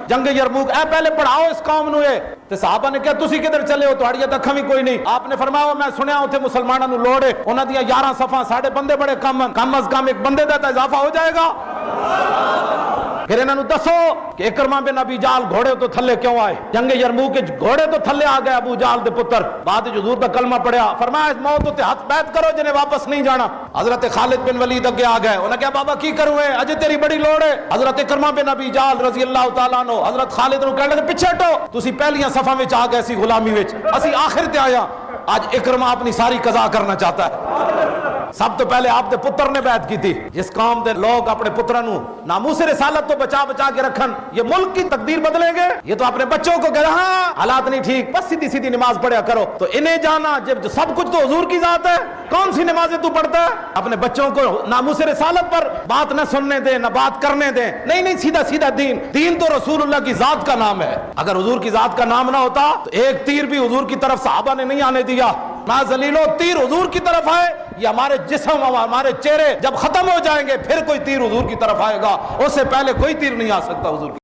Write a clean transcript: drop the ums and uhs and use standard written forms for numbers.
جنگ یرموک اے پہلے پڑھاؤ اس قوم نو اے تے صحابہ نے کہا تسی کدھر چلے ہو تہاڑیاں تے اکھاں وی کوئی نہیں. آپ نے فرمایا میں سنیا اوتھے مسلماناں نو لوڑ ہے انہاں دیاں 11 صفاں ساڈے بندے بڑے کم از کم ایک بندے دا تے اضافہ ہو جائے گا. پھر انہوں دسو کہ اکرمہ بن ابی جال گھوڑے تو تھلے کیوں آئے؟ جنگ یرموک کے گھوڑے تو تھلے آ گئے ابو جال دے پتر. بعد حضور دا کلمہ پڑھیا فرمایا اس موت تے ہاتھ بیعت کرو جنہیں واپس نہیں جانا. حضرت خالد بن ولید اگے آ گئے. انہوں نے کہا بابا کی کروں ہے اجے تیری بڑی لوڑ ہے. حضرت اکرمہ بن ابی جال رضی اللہ تعالیٰ عنہ حضرت خالد نو کہنے لگے پیچھے ہٹو تسی پہلیاں صفاں وچ آ گئے سی غلامی وچ اسی آخر تے آیا. آج اکرمہ اپنی ساری قضا کرنا چاہتا ہے. سب تو پہلے آپ دے پتر نے بیعت کی تھی. جس قوم دے لوگ اپنے پتروں نو ناموس رسالت تو بچا کے رکھن یہ ملک کی تقدیر بدلیں گے. یہ تو اپنے بچوں کو کہہ رہا حالات نہیں ٹھیک بس سیدھی سیدھی نماز پڑھیا کرو. تو انہیں جانا جب سب کچھ تو حضور کی ذات ہے کون سی نمازیں تو پڑھتا ہے؟ اپنے بچوں کو ناموس رسالت پر بات نہ سننے دیں نہ بات کرنے دیں. نہیں سیدھا دین تو رسول اللہ کی ذات کا نام ہے. اگر حضور کی ذات کا نام نہ ہوتا تو ایک تیر بھی حضور کی طرف صحابہ نے نہیں آنے دیا. نہ ذلیلو تیر حضور کی طرف آئے یہ ہمارے جسم ہمارے چہرے جب ختم ہو جائیں گے پھر کوئی تیر حضور کی طرف آئے گا. اس سے پہلے کوئی تیر نہیں آ سکتا حضور کی.